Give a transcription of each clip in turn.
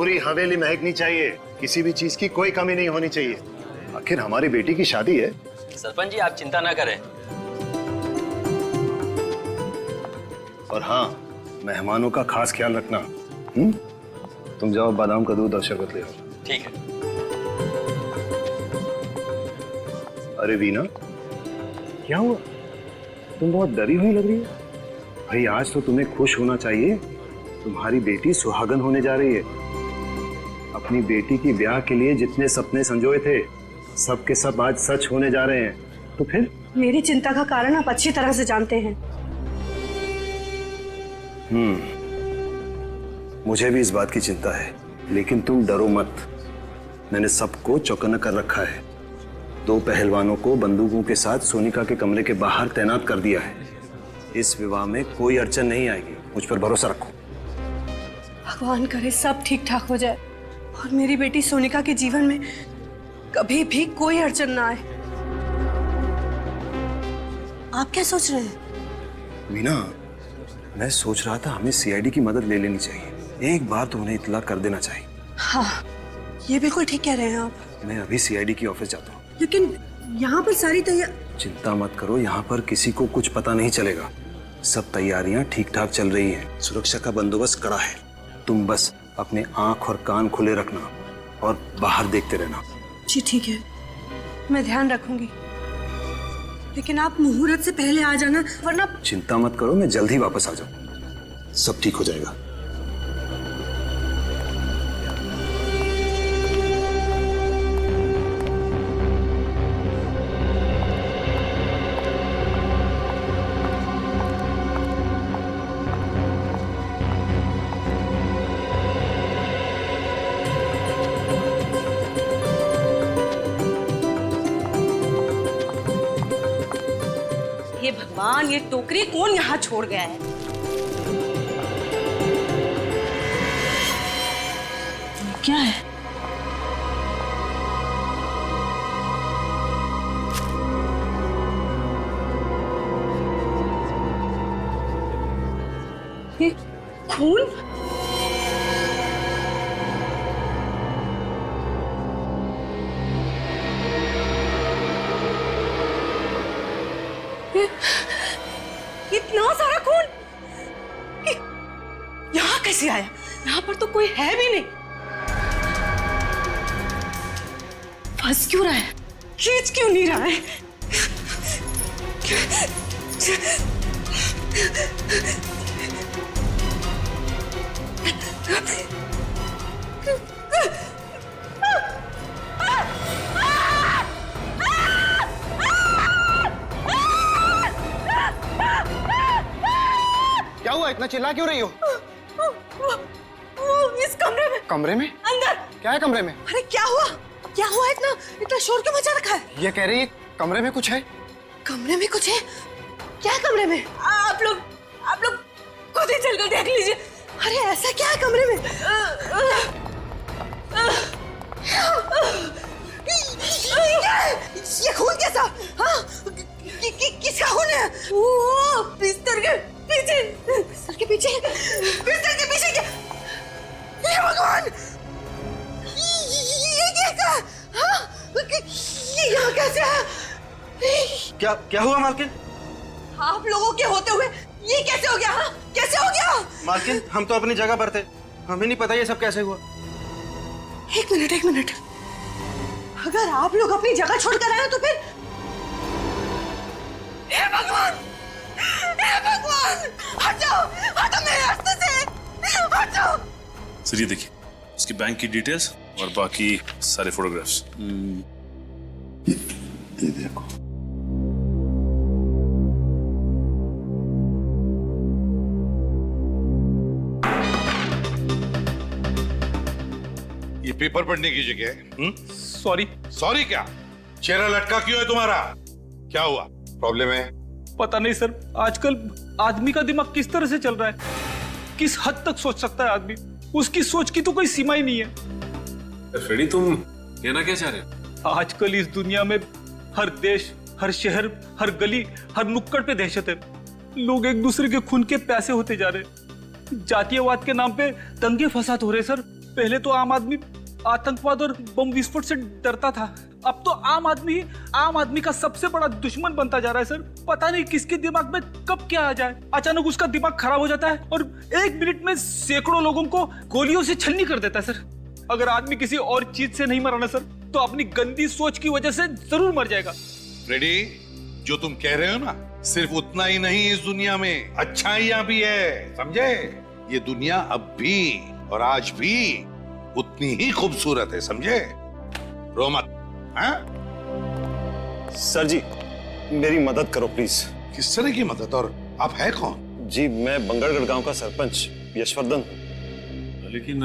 पूरी हवेली महकनी चाहिए, किसी भी चीज की कोई कमी नहीं होनी चाहिए। आखिर हमारी बेटी की शादी है। सरपंच जी आप चिंता ना करें। और हाँ, मेहमानों का खास ख्याल रखना। तुम जाओ बादाम का दूध और शरबत ले आओ। ठीक है। अरे वीना, क्या हुआ? तुम बहुत डरी हुई लग रही है। भाई आज तो तुम्हें खुश होना चाहिए, तुम्हारी बेटी सुहागन होने जा रही है। अपनी बेटी की ब्याह के लिए जितने सपने संजोए थे, सब के सब आज सच होने जा रहे हैं। तो फिर मेरी चिंता का कारण आप अच्छी तरह से जानते हैं। मुझे भी इस बात की चिंता है, लेकिन तुम डरो मत। मैंने सबको चौकन्ना कर रखा है। 2 पहलवानों को बंदूकों के साथ सोनिका के कमरे के बाहर तैनात कर दिया है। इस विवाह में कोई अड़चन नहीं आएगी, मुझ पर भरोसा रखो। भगवान करे सब ठीक ठाक हो जाए और मेरी बेटी सोनिका के जीवन में कभी भी कोई अड़चन ना आए। आप क्या सोच रहे हैं? मीना, मैं सोच रहा था हमें सीआईडी की मदद ले लेनी चाहिए। एक बार तो उन्हें इत्तला कर देना चाहिए। हाँ, ये बिल्कुल ठीक कह रहे हैं आप। मैं अभी सीआईडी की ऑफिस जाता हूँ। लेकिन यहाँ पर सारी चिंता मत करो, यहाँ पर किसी को कुछ पता नहीं चलेगा। सब तैयारियां ठीक ठाक चल रही हैं। सुरक्षा का बंदोबस्त कड़ा है। तुम बस अपने आंख और कान खुले रखना और बाहर देखते रहना। जी ठीक है, मैं ध्यान रखूंगी। लेकिन आप मुहूर्त से पहले आ जाना, वरना। चिंता मत करो, मैं जल्द ही वापस आ जाऊँ। सब ठीक हो जाएगा। हे भगवान, ये टोकरी कौन यहाँ छोड़ गया है? क्या है? ये खून? इतना सारा खून यहाँ कैसे आया? यहाँ पर तो कोई है भी नहीं। फंस क्यों रहा है? खींच क्यों नहीं रहा है? क्या हुआ? इतना चिल्ला क्यों रही हो? वो इस कमरे में। कमरे में? अंदर। क्या है कमरे में? अरे क्या हुआ? क्या हुआ? इतना शोर क्यों मचा रखा है? ये कह रही है कमरे में कुछ है। कमरे में कुछ है? क्या है कमरे में? आप लोग खुद ही चलकर देख लीजिए। अरे ऐसा क्या है कमरे में? ये खून कैसा? हाँ? किसका खून है? वो बिस्तर के पीछे। बिस्तर के पीछे? बिस्तर के पीछे क्या? हे भगवान! ये कैसा? हाँ? ये यहाँ कैसे है? क्या हुआ मालकिन? आप लोगों के होते हुए ये कैसे हो गया? हाँ? कैसे हो गया? मालकिन, हम तो अपनी जगह पर थे, हमें नहीं पता ये सब कैसे हुआ। एक मिनट। अगर आप लोग अपनी जगह छोड़कर आए तो फिर? हे भगवान! हटो मेरे रास्ते से! हटो! सर ये देखिए, उसकी बैंक की डिटेल्स और बाकी सारे फोटोग्राफ्स। ये देखो। ये पेपर पढ़ने की जगह है। सॉरी क्या? चेहरा लटका क्यों है तुम्हारा? क्या हुआ? प्रॉब्लम है? पता नहीं सर, आजकल आदमी का दिमाग किस तरह से चल रहा है, किस हद तक सोच सकता है आदमी, उसकी सोच की तो कोई सीमा ही नहीं है। फ्रेडी तुम कहना क्या चाह रहे हो? आजकल इस दुनिया में हर देश, हर शहर, हर गली, हर नुक्कड़ पे दहशत है। लोग एक दूसरे के खून के प्यासे होते जा रहे हैं। जातीयवाद के नाम पे दंगे फसाद हो रहे सर। पहले तो आम आदमी आतंकवाद और बम विस्फोट से डरता था, अब तो आम आदमी का सबसे बड़ा दुश्मन बनता जा रहा है सर। पता नहीं किसके दिमाग में कब क्या आ जाए, अचानक उसका दिमाग खराब हो जाता है और 1 मिनट में सैकड़ों लोगों को गोलियों से छलनी कर देता है सर। अगर आदमी किसी और चीज से नहीं मरा ना सर, तो अपनी गंदी सोच की वजह से जरूर मर जाएगा। रेडी, जो तुम कह रहे हो ना, सिर्फ उतना ही नहीं, इस दुनिया में अच्छाइयां भी है, समझे? ये दुनिया अब भी और आज भी उतनी ही खूबसूरत है, समझे? रो मत। हाँ? सर जी, मेरी मदद करो प्लीज। किस तरह की मदद, और आप है कौन? जी, मैं बंगरगढ़ गांव का सरपंच यशवर्धन हूँ। लेकिन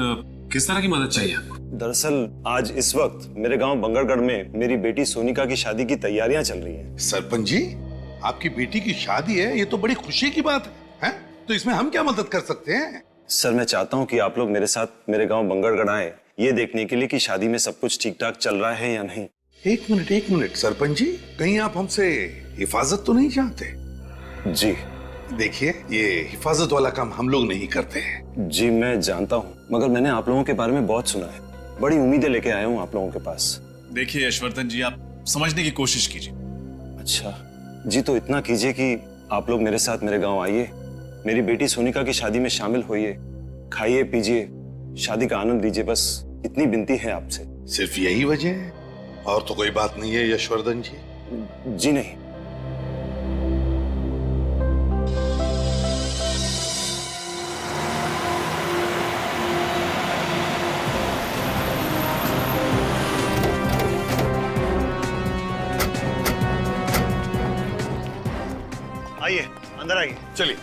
किस तरह की मदद चाहिए आपको? दरअसल आज इस वक्त मेरे गांव बंगरगढ़ में मेरी बेटी सोनिका की शादी की तैयारियां चल रही हैं। सरपंच जी, आपकी बेटी की शादी है, ये तो बड़ी खुशी की बात है? तो इसमें हम क्या मदद कर सकते हैं? सर, मैं चाहता हूं कि आप लोग मेरे साथ मेरे गांव बंगरगढ़ आए, ये देखने के लिए कि शादी में सब कुछ ठीक ठाक चल रहा है या नहीं। एक मिनट सरपंच जी, कहीं आप हमसे हिफाजत तो नहीं चाहते? जी देखिए, ये हिफाजत वाला काम हम लोग नहीं करते हैं। जी मैं जानता हूँ, मगर मैंने आप लोगों के बारे में बहुत सुना है, बड़ी उम्मीदें लेके आया हूँ आप लोगों के पास। देखिए यशवर्धन जी, आप समझने की कोशिश कीजिए। अच्छा जी, तो इतना कीजिए कि आप लोग मेरे साथ मेरे गांव आइए, मेरी बेटी सोनिका की शादी में शामिल होइए, खाइए पीजिए, शादी का आनंद लीजिए, बस इतनी विनती है आपसे। सिर्फ यही वजह है, और तो कोई बात नहीं है यशवर्धन जी? जी नहीं। आइए, अंदर आइए। चलिए।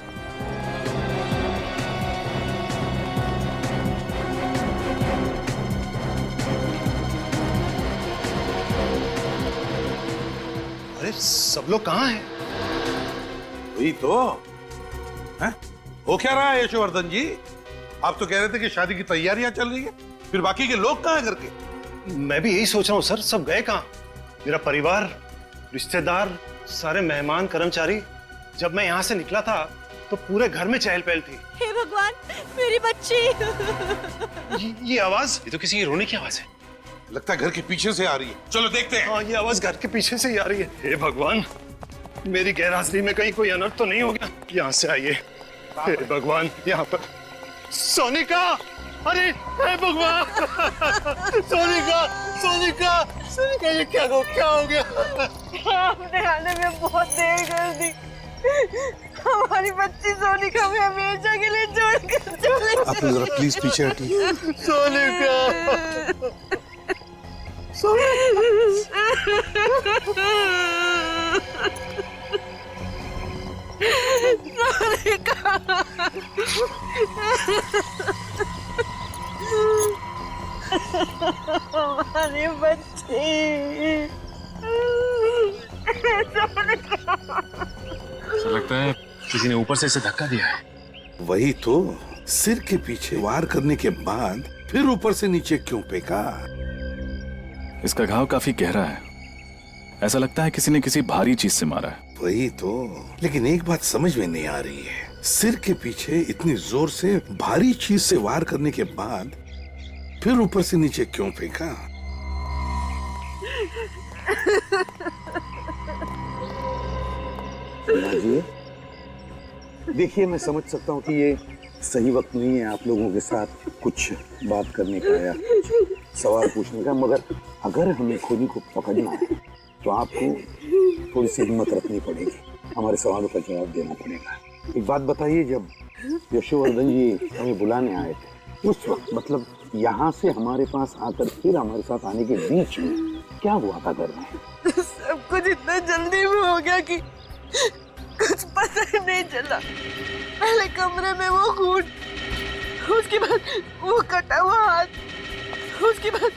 अरे सब लोग कहाँ हैं? वही तो है? हो क्या रहा है यशवर्धन जी? आप तो कह रहे थे कि शादी की तैयारियां चल रही है, फिर बाकी के लोग कहाँ हैं घर के? मैं भी यही सोच रहा हूँ सर, सब गए कहाँ? मेरा परिवार, रिश्तेदार, सारे मेहमान, कर्मचारी। जब मैं यहाँ से निकला था तो पूरे घर में चहल पहल थी। हे भगवान, मेरी बच्ची। ये आवाज, ये तो किसी की रोने की आवाज है। लगता है घर के पीछे से आ रही है, चलो देखते हैं। हाँ, ये आवाज घर के पीछे से ही आ रही है। हे भगवान, मेरी गैरहाजिरी में कहीं कोई अनर्थ तो नहीं हो गया? यहाँ से आइए। हे भगवान, यहाँ पर सोनिका। अरे हे भगवान, सोनिका, सोनिका, सोनिका, ये क्या हो गया? आपने आने में बहुत देर कर दी। हमारी बच्ची सोनिका में हमेशा के लिए छोड़कर चले। आप जरा प्लीज पीछे हटिए। सोनिका, हमारी बच्ची। ऐसा लगता है किसी ने ऊपर से इसे धक्का दिया है। वही तो, सिर के पीछे वार करने के बाद फिर ऊपर से नीचे क्यों फेंका? इसका घाव काफी गहरा है, ऐसा लगता है किसी ने किसी भारी चीज से मारा है। वही तो, लेकिन एक बात समझ में नहीं आ रही है, सिर के पीछे इतनी जोर से भारी चीज से वार करने के बाद फिर ऊपर से नीचे क्यों फेंका? देखिए, मैं समझ सकता हूँ कि ये सही वक्त नहीं है आप लोगों के साथ कुछ बात करने का या सवाल पूछने का, मगर अगर हमें खोनी को पकड़ना है तो आपको थोड़ी सी हिम्मत रखनी पड़ेगी, हमारे सवालों का जवाब देना पड़ेगा। एक बात बताइए, जब यशवर्धन जी हमें बुलाने आए थे उस वक्त, मतलब यहाँ से हमारे पास आकर फिर हमारे साथ आने के बीच में क्या हुआ था घर में? सब कुछ इतना जल्दी में हो गया कि कुछ पता ही नहीं चला। पहले कमरे में वो खून, उसके बाद वो कटा हुआ हाथ, उसके बाद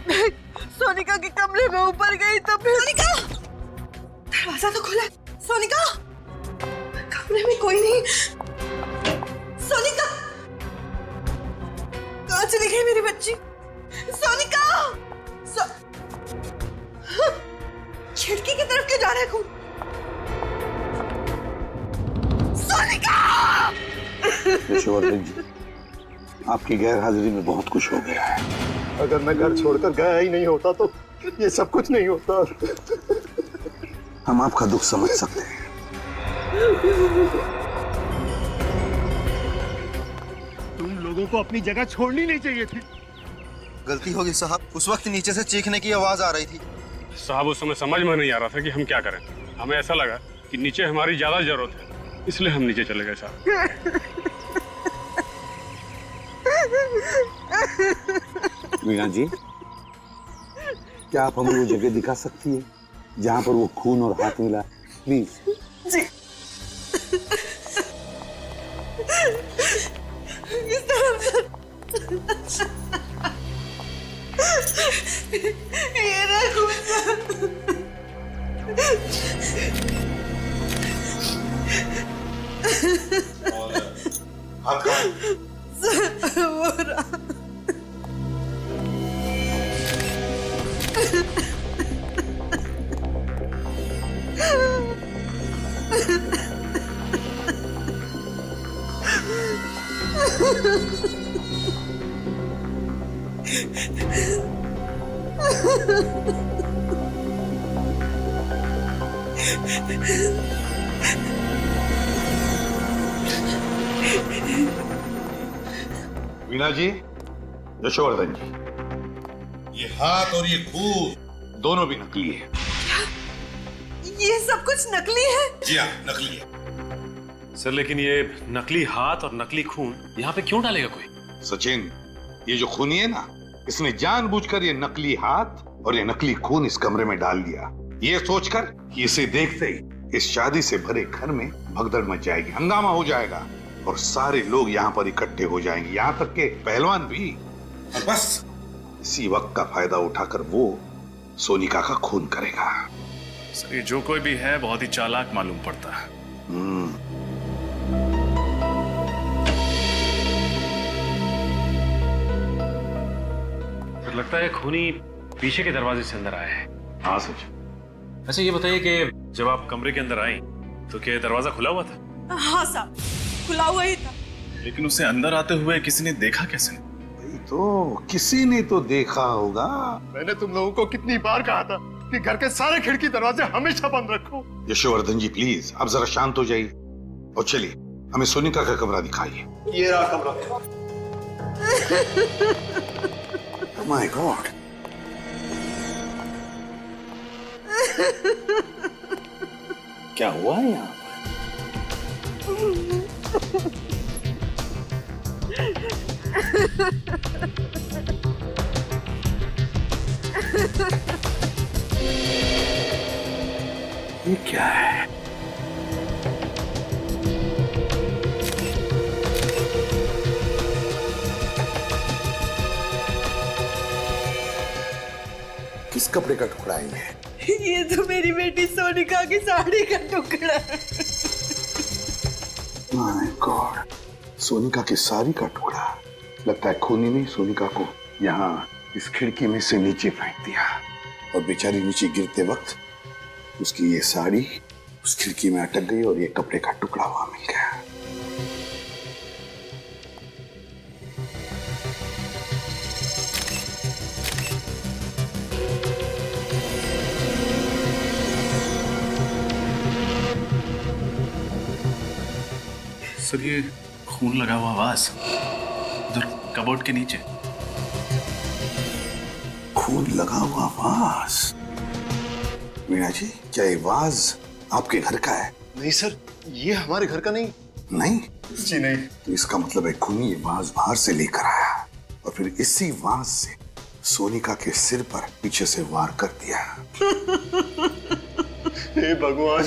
मैं सोनिका के कमरे में ऊपर गई तो फिर सोनिका, दरवाजा तो खुला है। सोनिका, कमरे में कोई नहीं। सोनिका, कहाँ चली गई मेरी बच्ची? सोनिका, खिड़की की तरफ क्यों जा रहा है खून? सोनिका! यशवर्धन जी, आपकी गैर हाजिरी में बहुत कुछ हो गया है। अगर मैं घर छोड़कर गया ही नहीं होता तो ये सब कुछ नहीं होता। हम आपका दुख समझ सकते हैं। तुम लोगों को अपनी जगह छोड़नी नहीं चाहिए थी। गलती होगी साहब, उस वक्त नीचे से चीखने की आवाज आ रही थी। साहब उस समय समझ में नहीं आ रहा था कि हम क्या करें। हमें ऐसा लगा कि नीचे हमारी ज्यादा जरूरत है, इसलिए हम नीचे चले गए साहब। वीणा जी, क्या आप हमें वो जगह दिखा सकती है जहां पर वो खून और हाथ मिला? प्लीज। जी इस तरफ ये रखो। वो रहा। वीणा जी, यशोवर्धन जी, ये हाथ और ये खून दोनों भी नकली है। ये सब कुछ नकली है? जी हाँ, नकली है। सर लेकिन ये नकली हाथ और नकली खून यहाँ पे क्यों डालेगा कोई? सचिन, ये जो खूनी है ना, इसने जानबूझकर ये नकली हाथ और ये नकली खून इस कमरे में डाल दिया, ये सोचकर कि इसे देखते ही इस शादी से भरे घर में भगदड़ मच जाएगी, हंगामा हो जाएगा और सारे लोग यहाँ पर इकट्ठे हो जाएंगे, यहाँ तक के पहलवान भी। और बस इसी वक्त का फायदा उठाकर वो सोनिका का खून करेगा। सर ये जो कोई भी है बहुत ही चालाक मालूम पड़ता है। सर लगता है खूनी पीछे के दरवाजे से अंदर आया है। हाँ सच। अच्छा ये बताइए कि जब आप कमरे के अंदर आई तो क्या दरवाजा खुला हुआ था? हाँ साहब, खुला हुआ ही था। लेकिन उसे अंदर आते हुए किसी ने देखा कैसे? तो किसी ने तो देखा होगा। मैंने तुम लोगों को कितनी बार कहा था कि घर के सारे खिड़की दरवाजे हमेशा बंद रखो। यशोवर्धन जी प्लीज, आप जरा शांत हो जाइए और चलिए हमें सोनिका का कमरा दिखाइए। ये रहा कमरा। माय गॉड, क्या हुआ है यहाँ ये क्या है? किस कपड़े का टुकड़ा है ये तो मेरी बेटी सोनिका की साड़ी का टुकड़ा है। माय गॉड, सोनिका की साड़ी का टुकड़ा। लगता है खूनी ने सोनिका को यहाँ इस खिड़की में से नीचे फेंक दिया और बेचारी नीचे गिरते वक्त उसकी ये साड़ी उस खिड़की में अटक गई और ये कपड़े का टुकड़ा वहां मिल गया। सर ये खून लगा हुआ वास उधर कबोर्ड के नीचे। खून लगा हुआ वास? मीना जी, क्या ये वाज आपके घर का है? नहीं सर, ये हमारे घर का नहीं। नहीं जी नहीं। तो इसका मतलब है खूनी ये वाज बाहर से लेकर आया और फिर इसी वाज से सोनिका के सिर पर पीछे से वार कर दिया। हे भगवान,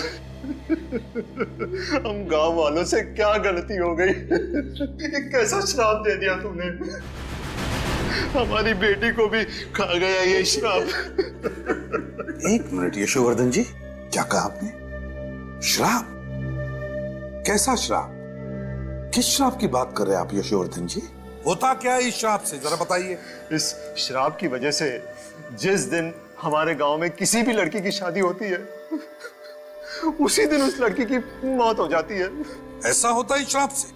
हम गांव वालों से क्या गलती हो गई? कैसा श्राप दे दिया तूने? हमारी बेटी को भी खा गया ये श्राप। एक मिनट यशोवर्धन जी, क्या कहा आपने? श्राप? कैसा श्राप? किस श्राप की बात कर रहे हैं आप यशोवर्धन जी? होता क्या है इस श्राप से, जरा बताइए। इस श्राप की वजह से जिस दिन हमारे गांव में किसी भी लड़की की शादी होती है, उसी दिन उस लड़की की मौत हो जाती है। ऐसा होता है इस श्राप से?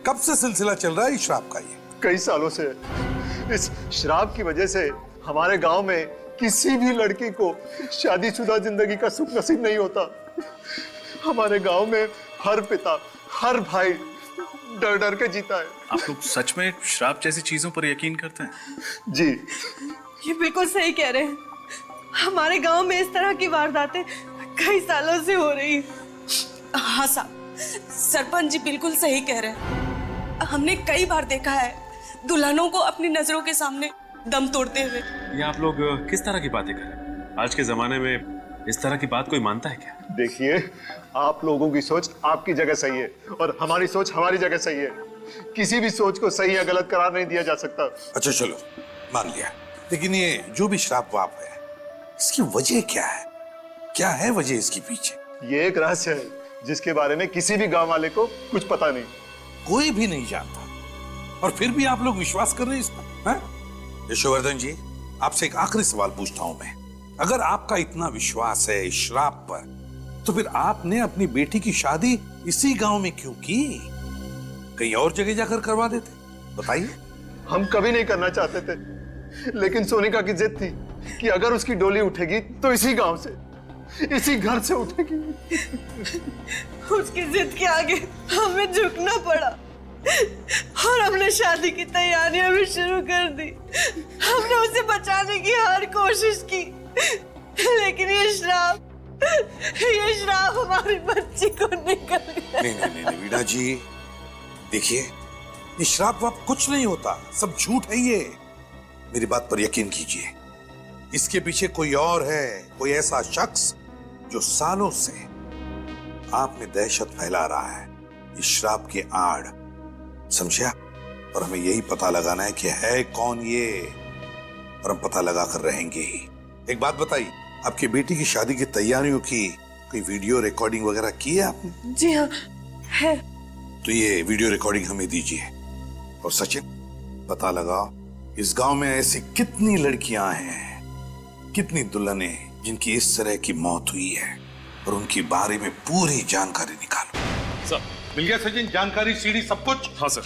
कब से सिलसिला चल रहा है इस श्राप का? ये कई सालों से है। इस शराब की वजह से हमारे गांव में किसी भी लड़की को शादीशुदा जिंदगी का सुख नसीब नहीं होता। हमारे गांव में हर पिता, हर भाई डर डर के जीता है। आप लोग सच में शराब जैसी चीजों पर यकीन करते हैं? जी, ये बिल्कुल सही कह रहे हैं। हमारे गांव में इस तरह की वारदातें कई सालों से हो रही हैं। हाँ साहब, सरपंच जी बिल्कुल सही कह रहे हैं। हमने कई बार देखा है दुल्हनों को अपनी नजरों के सामने दम तोड़ते हुए। ये आप लोग किस तरह की बातें कर रहे हैं? आज के जमाने में इस तरह की बात कोई मानता है क्या? देखिए, आप लोगों की सोच आपकी जगह सही है और हमारी सोच हमारी जगह सही है। किसी भी सोच को सही या गलत करार नहीं दिया जा सकता। अच्छा चलो, मान लिया, लेकिन ये जो भी श्राप वाप है, इसकी वजह क्या है? क्या है वजह इसके पीछे? ये एक रहस्य है जिसके बारे में किसी भी गांव वाले को कुछ पता नहीं। कोई भी नहीं जानता, और फिर भी आप लोग विश्वास कर रहे हैं इस पर, हैं? यशोवर्धन जी, आपसे एक आखिरी सवाल पूछता हूं मैं। अगर आपका इतना विश्वास है इस श्राप पर, तो फिर आपने अपनी बेटी की शादी इसी गांव में क्यों की? कहीं और जगह जाकर करवा देते? बताइए। हम कभी नहीं करना चाहते थे, लेकिन सोनिका की जिद थी कि अगर उसकी डोली उठेगी तो इसी गांव से, इसी घर से उठेगी। उसकी जिद के आगे हमें झुकना पड़ा और हमने शादी की तैयारियां भी शुरू कर दी। हमने उसे बचाने की हर कोशिश की, लेकिन ये श्राप हमारी बच्ची को निकल गया। नहीं वीणा जी, देखिए, ये श्राप वाप कुछ नहीं होता, सब झूठ है ये। मेरी बात पर यकीन कीजिए, इसके पीछे कोई और है, कोई ऐसा शख्स जो सालों से आप में दहशत फैला रहा है इस श्राप के आड़, समझा? और हमें यही पता लगाना है कि है कौन ये, और हम पता लगा कर रहेंगे ही। एक बात बताइए, आपकी बेटी की शादी की तैयारियों की कोई वीडियो रिकॉर्डिंग वगैरह की है आपने? जी हाँ, है। तो ये वीडियो रिकॉर्डिंग हमें दीजिए। और सचिन, पता लगाओ इस गांव में ऐसी कितनी लड़कियां हैं, कितनी दुल्हनें जिनकी इस तरह की मौत हुई है, और उनके बारे में पूरी जानकारी निकालो। सर, मिल गया सचिन जानकारी, सीडी सब कुछ? हाँ सर,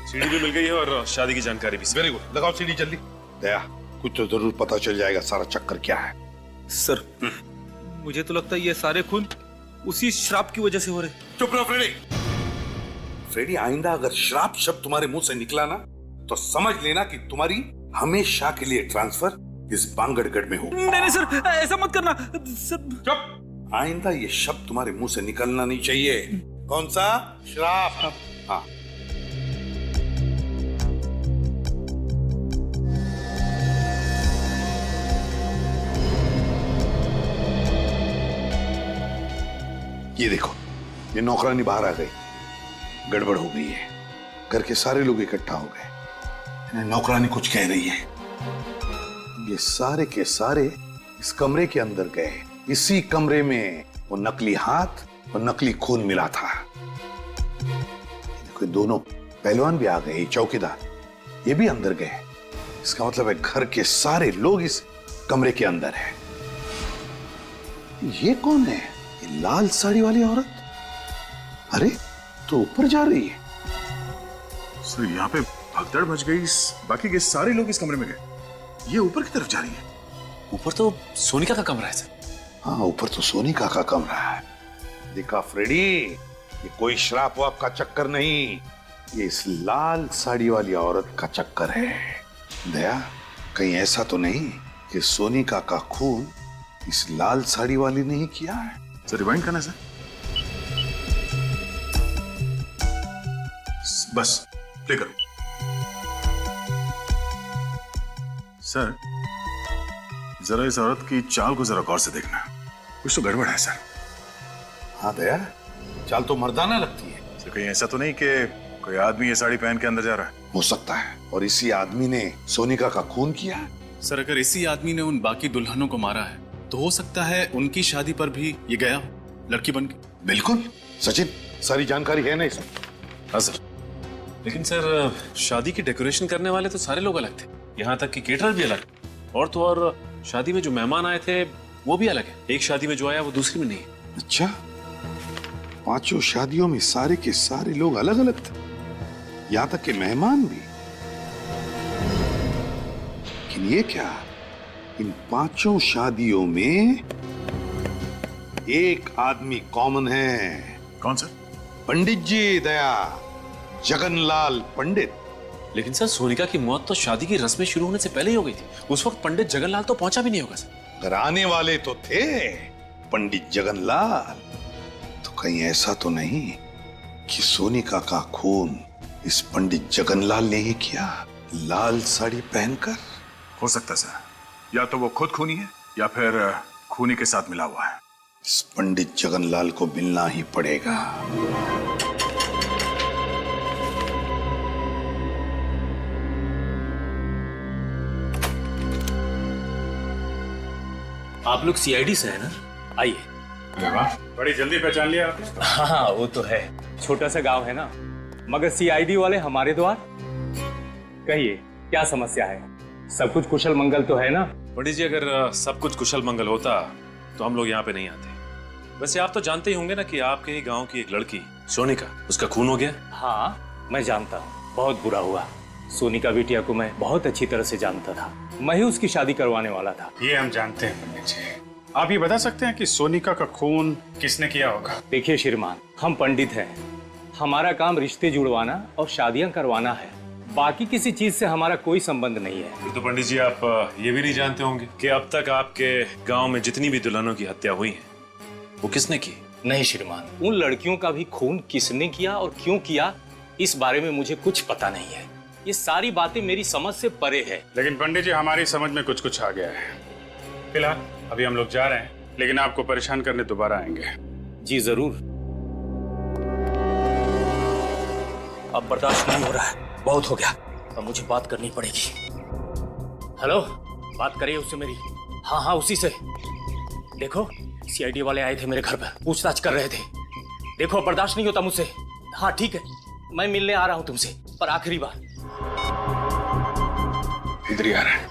सीडी भी मिल गई है और शादी की जानकारी भी। वेरी गुड, लगाओ सीडी जल्दी। दया, कुछ तो जरूर पता चल जाएगा सारा चक्कर क्या है। सर, मुझे तो लगता है ये सारे खून उसी श्राप की वजह से हो रहे। चुप रहो फ्रेडी। फ्रेडी, आइंदा अगर श्राप शब्द तुम्हारे मुंह से निकला ना, तो समझ लेना कि तुम्हारी हमेशा के लिए ट्रांसफर इस बांगड़गढ़ में होगा। नहीं सर, ऐसा मत करना सर। चुप, आइंदा ये शब्द तुम्हारे मुंह से निकलना नहीं चाहिए। कौन सा? श्राप। हाँ, ये देखो, ये नौकरानी बाहर आ गई। गड़बड़ हो गई है, घर के सारे लोग इकट्ठा हो गए। नौकरानी कुछ कह रही है। ये सारे के सारे इस कमरे के अंदर गए। इसी कमरे में वो नकली हाथ और नकली खून मिला था। देखो, दोनों पहलवान भी आ गए, चौकीदार ये भी अंदर गए। इसका मतलब है घर के सारे लोग इस कमरे के अंदर हैं। ये कौन है? ये लाल साड़ी वाली औरत? अरे, तो ऊपर जा रही है। सर, यहाँ पे भगदड़ मच गई, बाकी के सारे लोग इस कमरे में गए। ये ऊपर की तरफ जा रही है। ऊपर तो सोनिका का कमरा है सर। हाँ, ऊपर तो सोनिका का कमरा है। देखा फ्रेडी, ये कोई श्राप वाप का चक्कर नहीं, ये इस लाल साड़ी वाली औरत का चक्कर है। दया, कहीं ऐसा तो नहीं कि सोनिका का खून इस लाल साड़ी वाली ने ही किया है? सर, रिवाइंड करना सर। बस प्ले करो सर। जरा इस औरत की चाल को जरा गौर से देखना, कुछ तो गड़बड़ है सर। हाँ दया, चाल तो मर्दाना लगती है। सर, कहीं ऐसा तो नहीं कि कोई आदमी ये साड़ी पहन के अंदर जा रहा है? हो सकता है, और इसी आदमी ने सोनिका का खून किया है। सर, अगर इसी आदमी ने उन बाकी दुल्हनों को मारा है, तो हो सकता है उनकी शादी पर भी ये गया लड़की बन के। बिल्कुल सचिन, सारी जानकारी है ना इसमें? हाँ सर, लेकिन सर शादी की डेकोरेशन करने वाले तो सारे लोग अलग थे, यहाँ तक कि केटरर भी अलग, और तो और शादी में जो मेहमान आए थे वो भी अलग है। एक शादी में जो आया वो दूसरी में नहीं है। अच्छा, पांचों शादियों में सारे के सारे लोग अलग अलग थे, यहाँ तक कि मेहमान भी। लेकिन ये क्या, इन 5 शादियों में एक आदमी कॉमन है। कौन सर? पंडित जी, दया जगनलाल पंडित। लेकिन सर सोनिका की मौत तो शादी की रस्में शुरू होने से पहले ही हो गई थी। उस वक्त पंडित जगनलाल तो पहुंचा भी नहीं होगा सर। अगर आने वाले तो थे पंडित जगनलाल, तो कहीं ऐसा तो नहीं कि सोनिका का खून इस पंडित जगनलाल ने ही किया, लाल साड़ी पहनकर? हो सकता है सर, या तो वो खुद खूनी है या फिर खूनी के साथ मिला हुआ है। इस पंडित जगनलाल को मिलना ही पड़ेगा। आप लोग सीआईडी से है ना? आइए। अरे वाह, बड़ी जल्दी पहचान लिया आपने। हाँ वो तो है। छोटा सा गांव है ना, मगर सीआईडी वाले हमारे द्वार। कहिए क्या समस्या है? सब कुछ कुशल मंगल तो है ना? पंडित जी अगर सब कुछ कुशल मंगल होता तो हम लोग यहाँ पे नहीं आते। वैसे आप तो जानते ही होंगे ना कि आपके ही गांव की एक लड़की सोनिका, उसका खून हो गया। हाँ मैं जानता हूँ, बहुत बुरा हुआ। सोनिका बिटिया को मैं बहुत अच्छी तरह से जानता था, मैं ही उसकी शादी करवाने वाला था। ये हम जानते हैं पंडित जी। आप ये बता सकते हैं कि सोनिका का खून किसने किया होगा? देखिए श्रीमान, हम पंडित हैं, हमारा काम रिश्ते जुड़वाना और शादियां करवाना है, बाकी किसी चीज से हमारा कोई संबंध नहीं है। फिर तो पंडित जी आप ये भी नहीं जानते होंगे कि अब तक आपके गांव में जितनी भी दुल्हनों की हत्या हुई है वो किसने की? नहीं श्रीमान, उन लड़कियों का भी खून किसने किया और क्यों किया इस बारे में मुझे कुछ पता नहीं है। ये सारी बातें मेरी समझ से परे है। लेकिन पंडित जी हमारी समझ में कुछ कुछ आ गया है। फिलहाल अभी हम लोग जा रहे हैं, लेकिन आपको परेशान करने दोबारा आएंगे। जी जरूर। अब बर्दाश्त नहीं हो रहा है, बहुत हो गया, अब मुझे बात करनी पड़ेगी। हेलो, बात करिए उससे मेरी। हाँ हाँ उसी से। देखो सीआईडी वाले आए थे मेरे घर पर, पूछताछ कर रहे थे। देखो बर्दाश्त नहीं होता मुझसे। हाँ ठीक है, मैं मिलने आ रहा हूं तुमसे, पर आखिरी बार। इधर ही आ रहा है।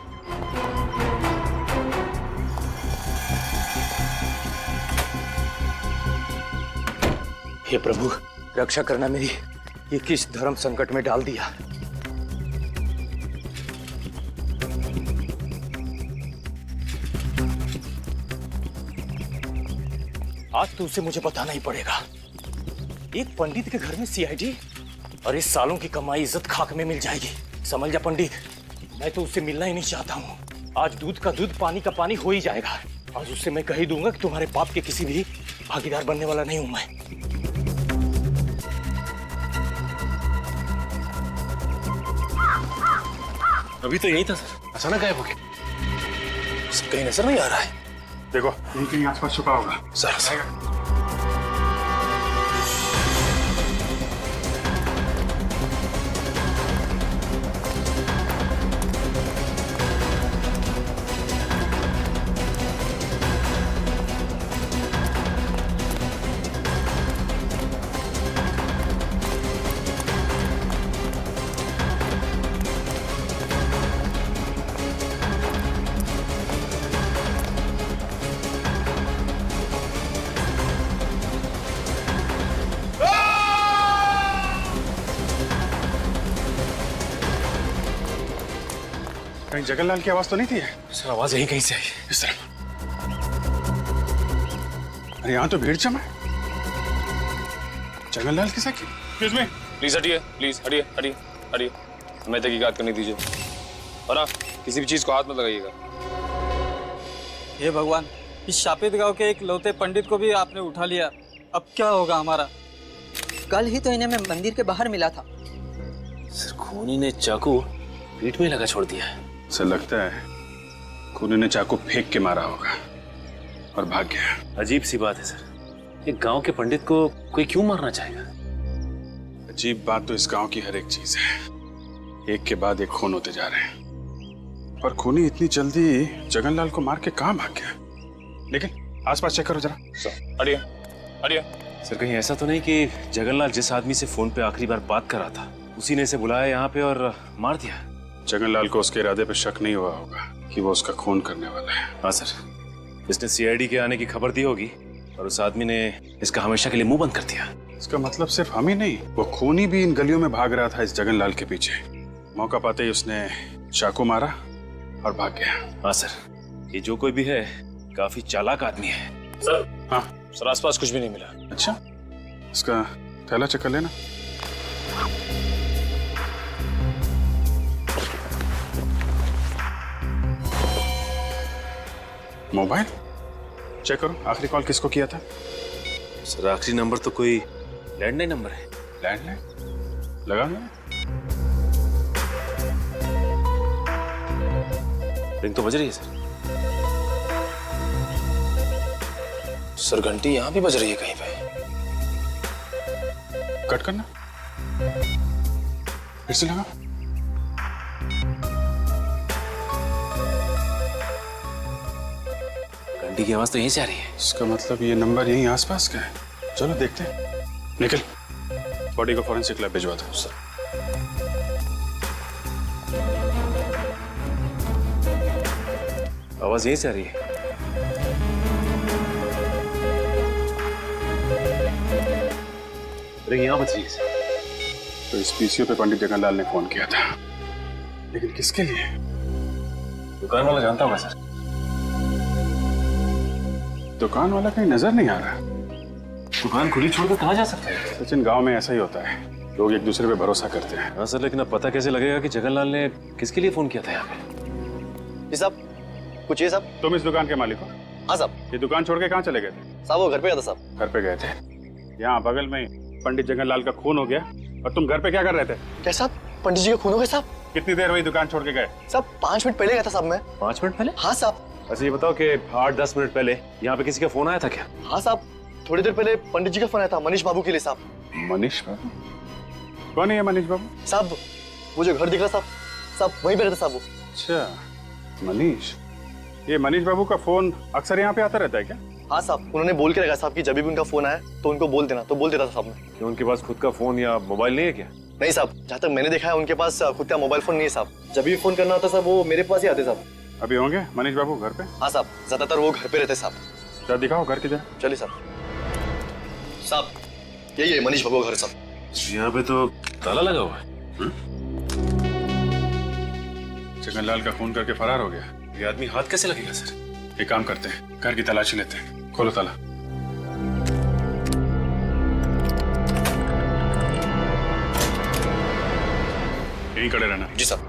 हे प्रभु, रक्षा करना मेरी। ये किस धर्म संकट में डाल दिया। आज तो उसे मुझे बताना ही पड़ेगा। एक पंडित के घर में सीआईडी, और इस सालों की कमाई इज्जत खाक में मिल जाएगी। समझ जा पंडित, मैं तो उससे मिलना ही नहीं चाहता हूँ। आज दूध का दूध पानी का पानी हो ही जाएगा। आज उससे मैं कह ही दूंगा कि तुम्हारे पाप के किसी भी भागीदार बनने वाला नहीं हूं मैं। अभी तो यही था सर, अचानक गायब हो गया। उसे कहीं नजर नहीं आ रहा है। देखो यहीं कहीं आसपास छुपा होगा। सर कहीं जगनलाल की आवाज तो नहीं थी? सर आवाज यही कहीं से आई। इस तरफ। अरे यहाँ तो भीड़ जमा है। जगनलाल के साथ? एक्सक्यूज मी, प्लीज हटिए, प्लीज हटिए हटिए हटिए, हमें तहकीकात करने दीजिए। और हाँ, किसी भी चीज को हाथ मत लगाइएगा। हे भगवान, इस शापित गांव के एक लौते पंडित को भी आपने उठा लिया। अब क्या होगा हमारा? कल ही तो इन्हें मैं मंदिर के बाहर मिला था। सर खूनी ने चाकू पीठ में लगा छोड़ दिया है। सर लगता है खूनी ने चाकू फेंक के मारा होगा और भाग गया। अजीब सी बात है सर, एक गांव के पंडित को कोई क्यों मारना चाहेगा? अजीब बात तो इस गांव की हर एक चीज है, एक के बाद एक खून होते जा रहे हैं। पर खूनी इतनी जल्दी जगनलाल को मार के कहां भाग गया? लेकिन आसपास चेक करो जरा। सर हटिए हटिए। सर कहीं ऐसा तो नहीं कि जगनलाल जिस आदमी से फोन पे आखिरी बार बात कर रहा था उसी ने इसे बुलाया यहाँ पे और मार दिया? जगनलाल को उसके इरादे पे शक नहीं हुआ होगा कि वो उसका खून करने वाला है। हाँ सर, इसने सीआईडी के आने की खबर दी होगी और उस आदमी ने इसका हमेशा के लिए मुंह बंद कर दिया। इसका मतलब सिर्फ हम ही नहीं, वो खूनी भी इन गलियों में भाग रहा था इस जगनलाल के पीछे। मौका पाते ही उसने चाकू मारा और भाग गया। हाँ सर, ये जो कोई भी है काफी चालाक आदमी है। सर। हाँ सर, आसपास कुछ भी नहीं मिला। अच्छा, इसका थैला चेक कर लेना। मोबाइल चेक करो, आखिरी कॉल किसको किया था? सर आखिरी नंबर तो कोई लैंडलाइन नंबर है। लैंडलाइन लगा ना? रिंग तो बज रही है सर। सर घंटी यहाँ भी बज रही है कहीं पे। कट करना, फिर से लगा। घंटी की आवाज तो यहीं से आ रही है। इसका मतलब ये नंबर यहीं आसपास का है। चलो देखते हैं। निकल, बॉडी को फॉरेंसिक लैब भिजवा दो। सर आवाज यहीं से आ रही है। रिंग यहाँ बज रही है। तो इस पीसीओ पे पंडित जगनलाल ने फोन किया था, लेकिन किसके लिए? दुकान वाला जानता होगा सर। दुकान वाला कहीं नजर नहीं आ रहा। दुकान खुली छोड़कर कहाँ जा सकते हैं? सचिन, गांव में ऐसा ही होता है, लोग एक दूसरे पे भरोसा करते हैं। हाँ सर, लेकिन अब पता कैसे लगेगा कि जगनलाल ने किसके लिए फोन किया था यहाँ पे? जी साहब, कुछ ये साहब। तुम इस दुकान के मालिक हो? हाँ साहब। ये दुकान छोड़ के कहाँ चले गए थे? साहब वो घर पे गया था साहब। घर पे गए थे। यहाँ बगल में पंडित जगनलाल का खून हो गया और तुम घर पे क्या कर रहे थे? क्या साहब, पंडित जी का खून हो गया साहब? कितनी देर हुई दुकान छोड़ के गए? साहब 5 मिनट पहले गया था साहब मैं। 5 मिनट पहले? हाँ साहब। अच्छा ये बताओ कि 8-10 मिनट पहले यहाँ पे किसी का फोन आया था क्या? हाँ साहब, थोड़ी देर पहले पंडित जी का फोन आया था मनीष बाबू के लिए साहब। मनीष बाबू? कौन है ये मनीष बाबू? साहब वो जो घर दिख रहा साहब, साहब वहीं पे रहता साहब वो। अच्छा मनीष, ये मनीष बाबू का फोन अक्सर यहाँ पे आता रहता है क्या? हाँ साहब, उन्होंने बोल के रखा साहब कि जब भी उनका फोन आए तो उनको बोल देना, तो बोल देता था साहब ने। कि उनके पास खुद का फोन या मोबाइल नहीं है क्या? नहीं साहब, जहाँ तक मैंने देखा है उनके पास खुद का मोबाइल फोन नहीं है साहब। जब भी फोन करना होता साहब वो मेरे पास ही आते साहब। अभी होंगे मनीष बाबू घर पे? हाँ साहब, ज्यादातर वो घर पे रहते साहब। क्या दिखाओ घर किधर? चलिए साहब। साहब यही है मनीष बाबू का घर साहब। यहाँ पे तो ताला लगा हुआ है। जगनलाल का खून करके फरार हो गया। ये आदमी हाथ कैसे लगेगा सर? एक काम करते हैं, घर की तलाशी लेते हैं। खोलो ताला। यहीं खड़े रहना। जी साहब।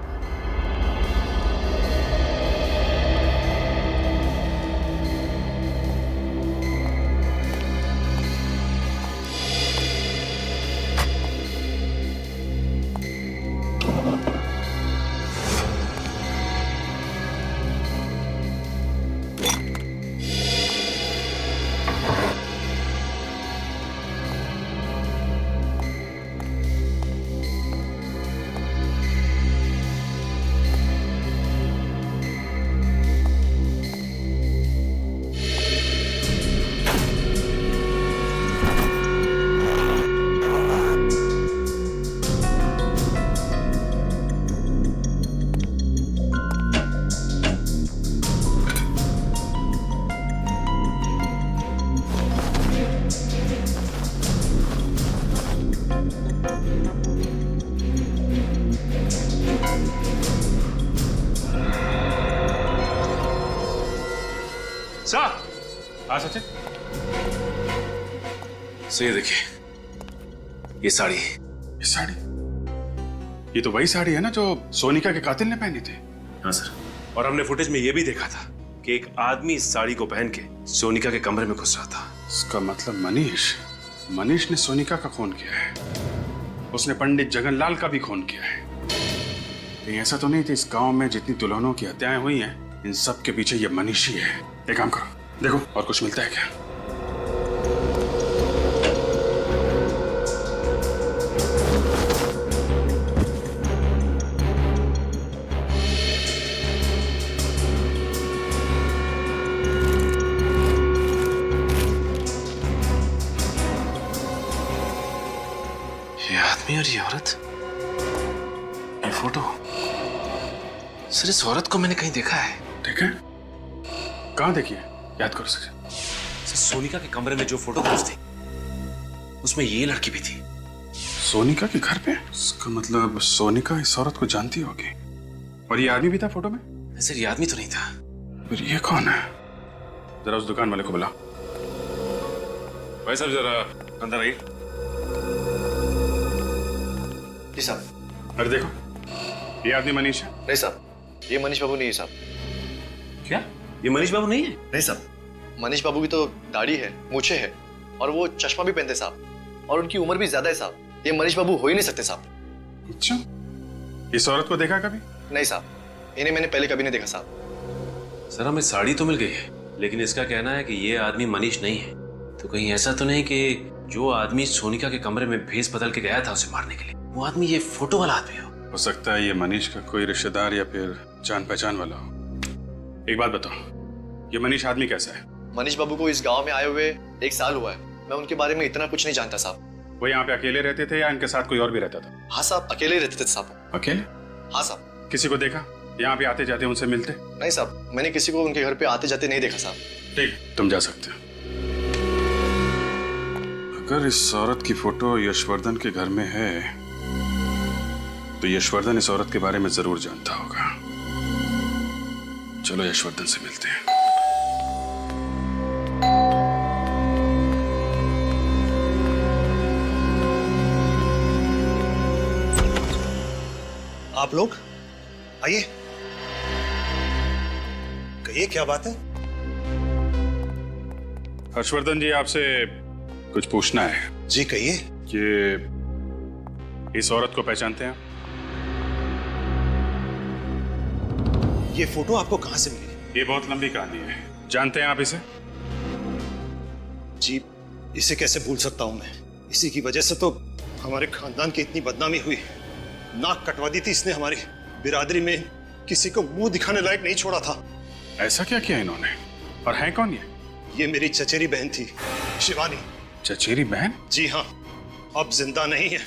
हाँ सचिन, सो ये देखिए, ये साड़ी। ये साड़ी? ये तो वही साड़ी है ना जो सोनिका के कातिल ने पहनी थी। हाँ सर, और हमने फुटेज में ये भी देखा था कि एक आदमी इस साड़ी को पहन के सोनिका के कमरे में घुस रहा था। इसका मतलब मनीष ने सोनिका का खून किया है। उसने पंडित जगनलाल का भी खून किया है। कहीं ऐसा तो नहीं थी इस गांव में जितनी दुल्हनों की हत्याएं हुई हैं, इन सब के पीछे ये मनीष ही है। एक काम करो, देखो और कुछ मिलता है क्या? ये आदमी और ये औरत, ये फोटो। सर इस औरत को मैंने कहीं देखा है। देखा? कहाँ देखी है? याद करो सर। सोनिका के कमरे में जो फोटोग्राफ्स थे उसमें ये लड़की भी थी। सोनिका के घर पे? इसका मतलब सोनिका इस औरत को जानती होगी। और ये आदमी भी था फोटो में? सर ये आदमी तो नहीं था। फिर ये कौन है? जरा उस दुकान वाले को बुला। भाई साहब जरा अंदर आइए। जी साहब। अरे देखो, ये आदमी मनीष है। नहीं साहब, ये मनीष बाबू नहीं है साहब। क्या ये मनीष बाबू नहीं है? नहीं साहब, मनीष बाबू की तो दाढ़ी है, मूछें है और वो चश्मा भी पहनते साहब, और उनकी उम्र भी ज्यादा है साहब। ये मनीष बाबू हो ही नहीं सकते साहब। अच्छा, इस औरत को देखा कभी? नहीं साहब, इन्हें मैंने पहले कभी नहीं देखा साहब। सर हमें साड़ी तो मिल गई है, लेकिन इसका कहना है कि ये आदमी मनीष नहीं है। तो कहीं ऐसा तो नहीं कि जो आदमी सोनिका के कमरे में भेस बदल के गया था उसे मारने के लिए, वो आदमी ये फोटो वाला आदमी हो सकता है ये मनीष का कोई रिश्तेदार या फिर जान पहचान वाला हो। एक बात बताओ, ये मनीष आदमी कैसा है? मनीष बाबू को इस गांव में आए हुए 1 साल हुआ है। मैं उनके बारे में इतना कुछ नहीं जानता साहब। वो यहाँ पे अकेले रहते थे या इनके साथ कोई और भी रहता था? हाँ साहब, अकेले रहते थे साहब। अकेले? हाँ साहब। किसी को देखा यहाँ पे आते जाते उनसे मिलते? नहीं साहब, मैंने किसी को उनके घर पे आते जाते नहीं देखा साहब। ठीक, तुम जा सकते हो। अगर इस औरत की फोटो यशवर्धन के घर में है तो यशवर्धन इस औरत के बारे में जरूर जानता होगा। चलो यशवर्धन से मिलते हैं। आप लोग आइए, कहिए क्या बात है? हर्षवर्धन जी, आपसे कुछ पूछना है। जी कहिए। कि इस औरत को पहचानते हैं? ये फोटो आपको कहां से मिली? ये बहुत लंबी कहानी है। जानते हैं आप इसे? जी, इसे कैसे भूल सकता हूं मैं। इसी की वजह से तो हमारे खानदान की इतनी बदनामी हुई। नाक कटवा दी थी इसने, हमारी बिरादरी में किसी को मुंह दिखाने लायक नहीं छोड़ा था। ऐसा क्या किया इन्होंने? और है कौन ये? ये मेरी चचेरी बहन थी, शिवानी। चचेरी बहन? जी हाँ, अब जिंदा नहीं है।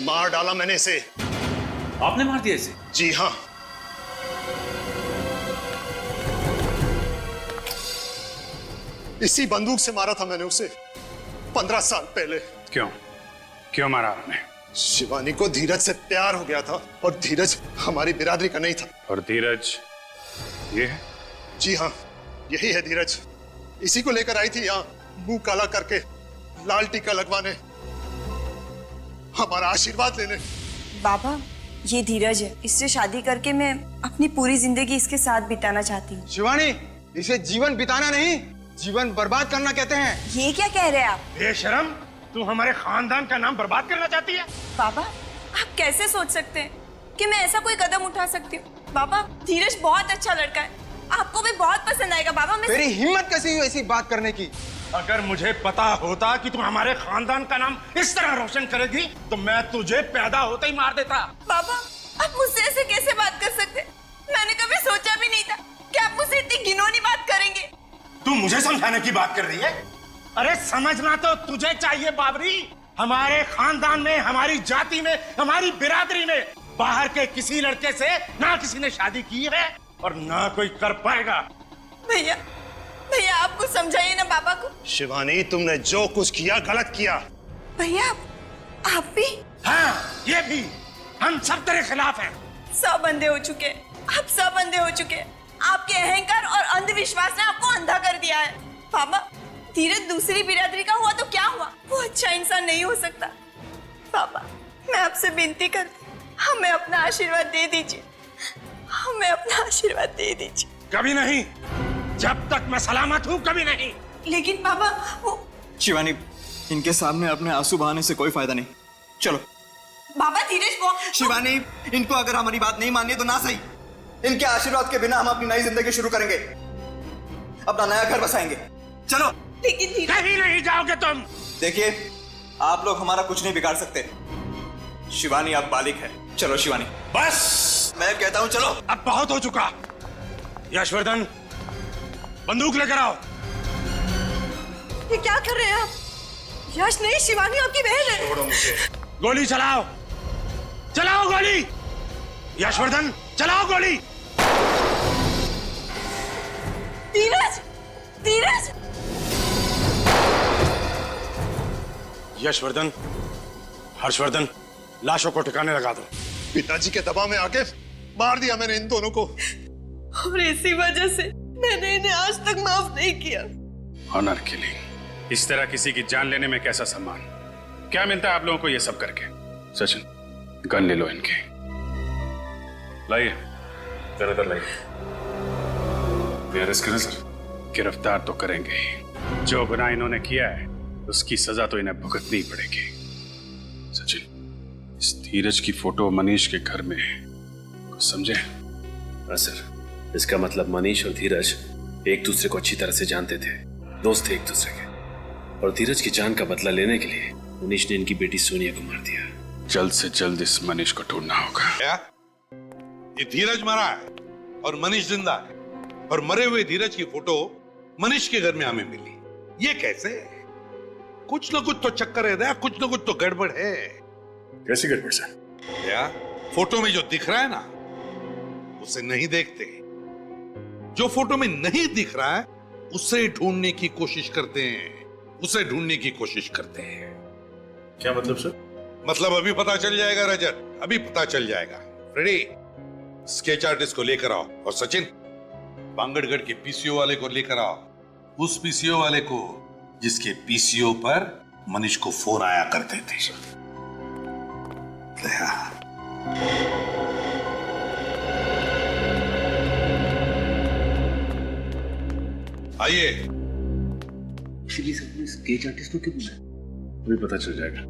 मार डाला मैंने इसे। आपने मार दिया इसे? जी हाँ। इसी बंदूक से मारा था मैंने उसे 15 साल पहले। क्यों? क्यों मारा आपने? शिवानी को धीरज से प्यार हो गया था और धीरज हमारी बिरादरी का नहीं था। और धीरज ये है? जी हाँ, यही है धीरज। इसी को लेकर आई थी यहाँ, मुंह काला करके लाल टीका लगवाने, हमारा आशीर्वाद लेने। बाबा, ये धीरज है। इससे शादी करके मैं अपनी पूरी जिंदगी इसके साथ बिताना चाहती हूँ। शिवानी, इसे जीवन बिताना नहीं, जीवन बर्बाद करना कहते हैं। ये क्या कह रहे हैं आप? बेशरम, तू हमारे खानदान का नाम बर्बाद करना चाहती है? बाबा, आप कैसे सोच सकते हैं कि मैं ऐसा कोई कदम उठा सकती हूँ? बाबा, धीरज बहुत अच्छा लड़का है, आपको भी बहुत पसंद आएगा। बाबा, मैं तेरी हिम्मत कैसी हुई ऐसी बात करने की? अगर मुझे पता होता कि तू हमारे खानदान का नाम इस तरह रोशन करेगी तो मैं तुझे पैदा होते ही मार देता। बाबा, आप मुझसे ऐसे कैसे बात कर सकते? मैंने कभी सोचा भी नहीं था कि आप मुझसे इतनी घिनौनी बात करेंगे। तू मुझे समझाने की बात कर रही है? अरे समझना तो तुझे चाहिए बाबरी। हमारे खानदान में, हमारी जाति में, हमारी बिरादरी में बाहर के किसी लड़के से ना किसी ने शादी की है और ना कोई कर पाएगा। भैया, भैया आप कुछ समझाइए ना बाबा को। शिवानी, तुमने जो कुछ किया गलत किया। भैया, आप भी? हाँ, ये भी। हम सब तेरे खिलाफ हैं। सब अंधे हो चुके, आप सब अंधे हो चुके। आपके अहंकार और अंधविश्वास ने आपको अंधा कर दिया है। बाबा, धीरज दूसरी बिरादरी का हुआ तो क्या हुआ, वो अच्छा इंसान नहीं हो सकता। बाबा, मैं आपसे विनती करती, हमें अपना आशीर्वाद दे दीजिए, हमें अपना आशीर्वाद दे दीजिए। कभी नहीं, जब तक मैं सलामत हूँ कभी नहीं। लेकिन बाबा, वो शिवानी, इनके सामने अपने आंसू बहाने से कोई फायदा नहीं। चलो बाबा, धीरज वो शिवानी, इनको अगर हमारी बात नहीं मानी तो ना सही, इनके आशीर्वाद के बिना हम अपनी नई जिंदगी शुरू करेंगे, अपना नया घर बसाएंगे। चलो। लेकिन कहीं नहीं जाओगे तुम। देखिए, आप लोग हमारा कुछ नहीं बिगाड़ सकते। शिवानी अब बालिग है। चलो शिवानी। बस, मैं कहता हूं चलो। अब बहुत हो चुका। यशवर्धन, बंदूक लेकर आओ। ये क्या कर रहे हैं आप? यश नहीं, शिवानी आपकी बहन है। छोड़ो मुझे। गोली चलाओ, चलाओ गोली। यशवर्धन, चलाओ गोली। धीरज, धीरज। यशवर्धन, हर्षवर्धन, लाशों को ठिकाने लगा दो। पिताजी के दबाव में आके मार दिया मैंने इन दोनों को। और इसी वजह से मैंने इन्हें आज तक माफ नहीं किया। ऑनर किलिंग, इस तरह किसी की जान लेने में कैसा सम्मान? क्या मिलता है आप लोगों को ये सब करके? सचिन, गन ले लो इनके। लाइए, ज्यादातर लाइए। अरेस्ट करें सर? गिरफ्तार तो करेंगे ही। जो गुनाह इन्होंने किया है उसकी सजा तो इन्हें भुगतनी ही पड़ेगी। सचिन, इस धीरज की फोटो मनीष के घर में है, कुछ समझे? हाँ सर, इसका मतलब मनीष और धीरज एक दूसरे को अच्छी तरह से जानते थे, दोस्त थे एक दूसरे के, और धीरज की जान का बदला लेने के लिए मनीष ने इनकी बेटी सोनिया को मार दिया। जल्द से जल्द इस मनीष को ढूंढना होगा। क्या? ये धीरज मरा है और मनीष जिंदा है, और मरे हुए धीरज की फोटो मनीष के घर में हमें मिली। ये कैसे? कुछ ना कुछ तो चक्कर है दया, कुछ ना कुछ तो गड़बड़ है। कैसी गड़बड़ सर? क्या? फोटो में जो दिख रहा है ना, उसे नहीं देखते। जो फोटो में नहीं दिख रहा है उसे ढूंढने की कोशिश करते हैं, उसे ढूंढने की कोशिश करते हैं। क्या मतलब सर? मतलब अभी पता चल जाएगा रजत, अभी पता चल जाएगा। फ्रेडी, स्केच आर्टिस्ट को लेकर आओ, और सचिन, बांगड़गढ़ के पीसीओ वाले को लेकर आओ, उस पीसीओ वाले को जिसके पीसीओ पर मनीष को फोन आया करते थे। आइए। स्केच आर्टिस्ट को क्यों बुलाया? अभी पता चल जाएगा।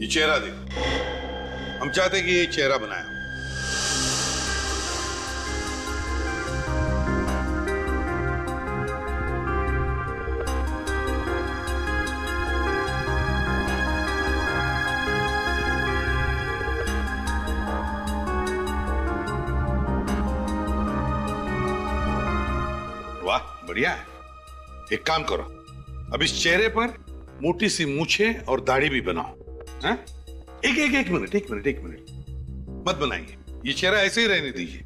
ये चेहरा देखो, हम चाहते हैं कि ये चेहरा बनाया। वाह, बढ़िया है। एक काम करो, अब इस चेहरे पर मोटी सी मूछें और दाढ़ी भी बनाओ। हाँ? एक मिनट मत बनाइए, ये चेहरा ऐसे ही रहने दीजिए।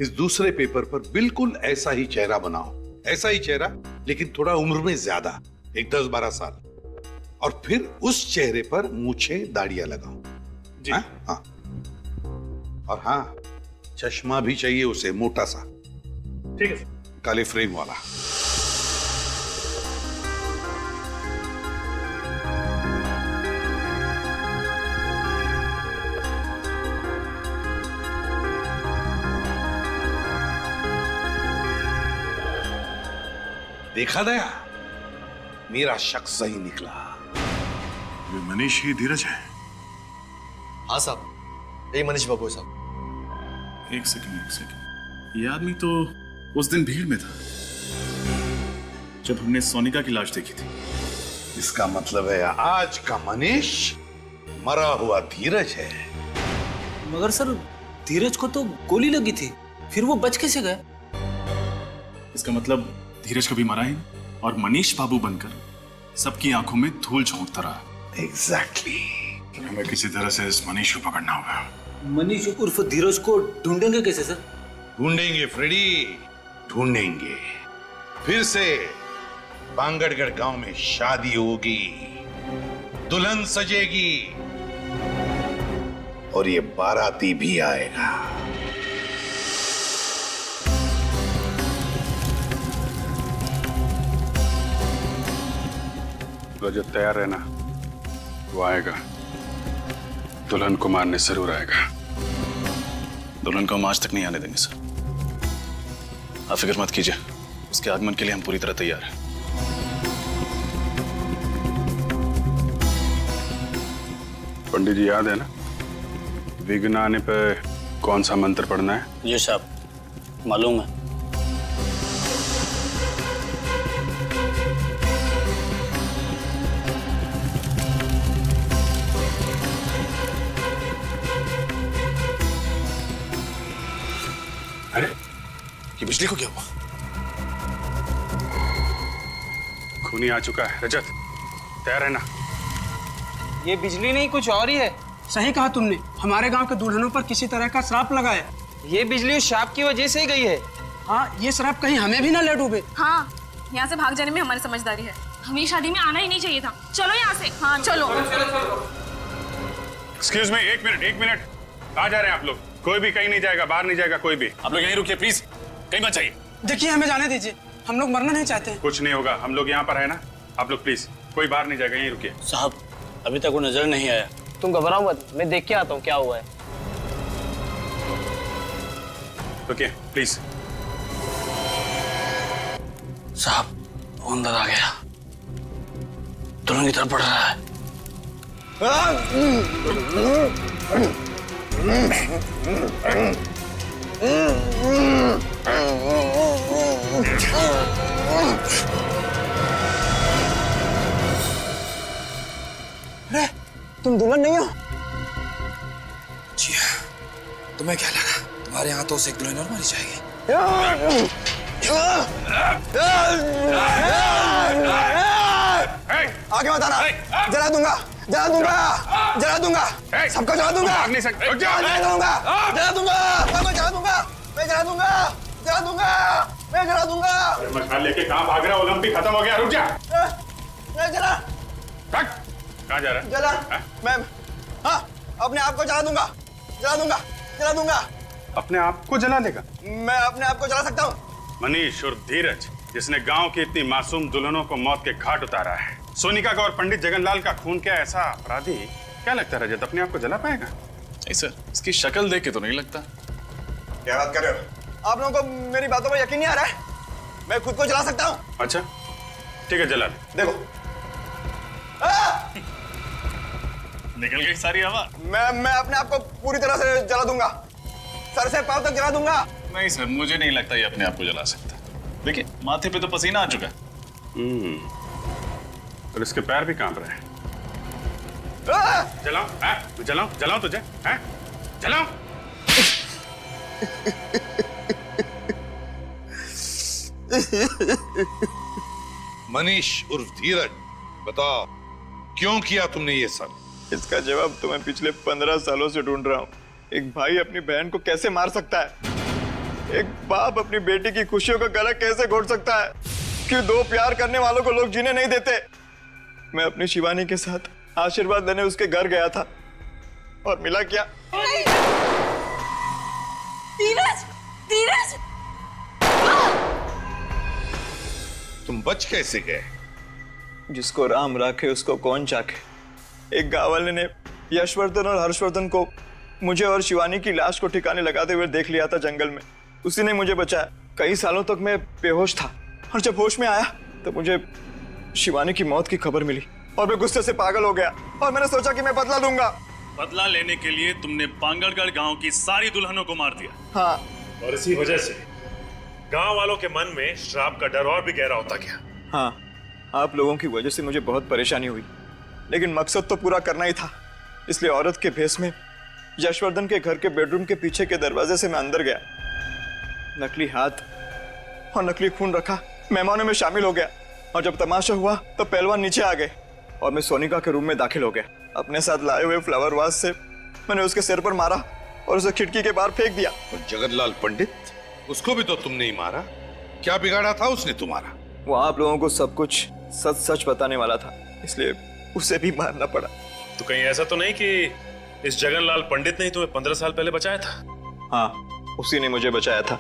इस दूसरे पेपर पर बिल्कुल ऐसा ही चेहरा बनाओ, ऐसा ही चेहरा, लेकिन थोड़ा उम्र में ज्यादा, एक 10-12 साल, और फिर उस चेहरे पर मूछें दाढ़ियां लगाओ। जी। हाँ। और हाँ, चश्मा भी चाहिए उसे, मोटा सा। ठीक है, काले फ्रेम वाला। देखा दया, मेरा शक सही निकला। ये मनीष ही धीरज है? हाँ साहब, यही मनीष बाबू साहब। एक सेकंड। ये आदमी तो उस दिन भीड़ में था जब हमने सोनिका की लाश देखी थी। इसका मतलब है आज का मनीष मरा हुआ धीरज है। मगर सर, धीरज को तो गोली लगी थी, फिर वो बच कैसे गया? इसका मतलब धीरज कभी मरा ही और मनीष बाबू बनकर सबकी आंखों में धूल झोंकता रहा। एग्जैक्टली। हमें किसी तरह से इस मनीष को पकड़ना होगा। मनीष उर्फ धीरज को ढूंढेंगे कैसे सर? ढूंढेंगे फ्रेडी, ढूंढेंगे। फिर से बांगड़गढ़ गांव में शादी होगी, दुल्हन सजेगी, और ये बाराती भी आएगा। रजत, तैयार रहना, वो आएगा। दुल्हन को मारने जरूर आएगा। दुल्हन को हम आज तक नहीं आने देंगे सर, आप फिक्र मत कीजिए, उसके आगमन के लिए हम पूरी तरह तैयार हैं। पंडित जी, याद है ना विघ्न आने पे कौन सा मंत्र पढ़ना है? जी साहब, मालूम है। अरे, ये बिजली को क्या हुआ? खूनी आ चुका है। रजत, तैयार रहना। ये बिजली नहीं, कुछ और ही है। सही कहा तुमने, हमारे गांव के दुल्हनों पर किसी तरह का श्राप लगा है। ये बिजली उस श्राप की वजह से ही गई है। हाँ, ये श्राप कहीं हमें भी ना ले डूबे। हाँ, यहाँ से भाग जाने में हमारी समझदारी है। हमें शादी में आना ही नहीं चाहिए था। चलो यहाँ से। हाँ चलो। एक्सक्यूज मी, एक मिनट। कहाँ जा रहे हैं आप लोग? कोई भी कहीं नहीं जाएगा, बाहर नहीं जाएगा कोई भी। आप लोग यहीं रुकिए प्लीज, कहीं मत जाइए। देखिए हमें जाने दीजिए, हम लोग मरना नहीं चाहते। कुछ नहीं होगा, हम लोग यहाँ पर है ना। आप लोग प्लीज कोई बाहर नहीं जाएगा, यहीं रुकिए। साहब अभी तक वो नजर नहीं आया। तुम घबराओ मत, मैं देख के आता हूँ क्या हुआ है। रुकिए प्लीज। साहब वो अंदर आ गया, दुल्हन की तरफ बढ़ रहा है। अरे तुम दुल्हन नहीं हो? जी तुम्हें क्या लगा तुम्हारे यहाँ तो एक दुल्हन और मारी जाएगी? आगे मत आना, जला दूंगा, जला दूंगा, जला दूंगा, सबको जला दूंगा, जला दूंगा, जला दूंगा, मैं जला दूंगा, मैं जला दूंगा, जला दूंगा, मैं जला दूंगा। मशाल लेके कहाँ भाग रहा? ओलंपिक खत्म हो गया, रुक जा। मैं जला, कहाँ जा रहा है? जला, मैं हाँ अपने आप को जला दूंगा, जला दूंगा, जला दूंगा। अपने आप को जला लेगा? मैं अपने आप को जला सकता हूँ। मनीष और धीरज, जिसने गांव की इतनी मासूम दुल्हनों को मौत के घाट उतारा है, सोनिका का और पंडित जगनलाल का खून किया ऐसा अपराधी, क्या लगता है रजत अपने आप को जला पाएगा? नहीं सर, इसकी शक्ल देख के तो नहीं लगता। क्या बात कर रहे हो? आप लोगों को मेरी बातों पर यकीन नहीं आ रहा है? मैं खुद को जला सकता हूँ। अच्छा ठीक है, जला ले। देखो निकल गई सारी हवा। मैं अपने आप को पूरी तरह से जला दूंगा, सर से पांव तक जला दूंगा। नहीं सर, मुझे नहीं लगता ये अपने आप को जला सकता। देखिए माथे पे तो पसीना आ चुका है। और इसके पैर भी कांप रहे हैं। जलाओ, जलाओ, जलाओ तुझे, हैं? जलाओ। मनीष उर्फ धीरज, बताओ क्यों किया तुमने ये सब? इसका जवाब तो मैं पिछले 15 सालों से ढूंढ रहा हूँ। एक भाई अपनी बहन को कैसे मार सकता है? एक बाप अपनी बेटी की खुशियों का गला कैसे घोट सकता है? क्यों दो प्यार करने वालों को लोग जीने नहीं देते? मैं अपनी शिवानी के साथ आशीर्वाद लेने उसके घर गया था और मिला क्या? धीरज, धीरज, तुम बच कैसे गए? जिसको राम राखे उसको कौन चाखे। एक गांव वाले ने यशवर्धन और हर्षवर्धन को मुझे और शिवानी की लाश को ठिकाने लगाते हुए देख लिया था जंगल में। उसी ने मुझे बचाया। कई सालों तक मैं बेहोश था और जब होश में आया तो मुझे शिवानी की मौत की खबर मिली और मैं गुस्से से पागल हो गया और मैंने सोचा कि मैं बदला लूंगा। बदला लेने के लिए तुमने पांगड़गढ़ गांव की सारी दुल्हनों को मार दिया। हाँ, और इसी वजह से गांव वालों के मन में श्राप का डर और भी गहरा होता गया। हाँ, आप लोगों की वजह से मुझे बहुत परेशानी हुई, लेकिन मकसद तो पूरा करना ही था। इसलिए औरत के भेष में यशवर्धन के घर के बेडरूम के पीछे के दरवाजे से मैं अंदर गया। नकली हाथ और नकली खून रखा, मेहमानों में शामिल हो गया और जब तमाशा हुआ तो पहलवान नीचे आ गए और मैं सोनिका के रूम में दाखिल हो गया। अपने साथ लाए हुए फ्लावर वास से मैंने उसके सिर पर मारा और उसे खिड़की के बाहर फेंक दिया। और जगनलाल पंडित, उसको भी तो तुमने ही मारा। क्या बिगाड़ा था उसने तुम्हारा? वो आप लोगों को सब कुछ सच सच बताने वाला था, इसलिए उसे भी मारना पड़ा। तो कहीं ऐसा तो नहीं कि इस जगनलाल पंडित ने ही तुम्हें 15 साल पहले बचाया था? हाँ, उसी ने मुझे बचाया था।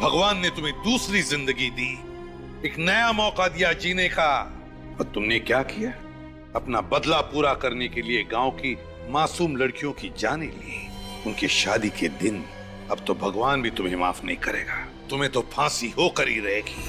भगवान ने तुम्हें दूसरी जिंदगी दी, एक नया मौका दिया जीने का। और तुमने क्या किया? अपना बदला पूरा करने के लिए गांव की मासूम लड़कियों की जानें ली। उनकी शादी के दिन अब तो भगवान भी तुम्हें माफ नहीं करेगा। तुम्हें तो फांसी होकर ही रहेगी।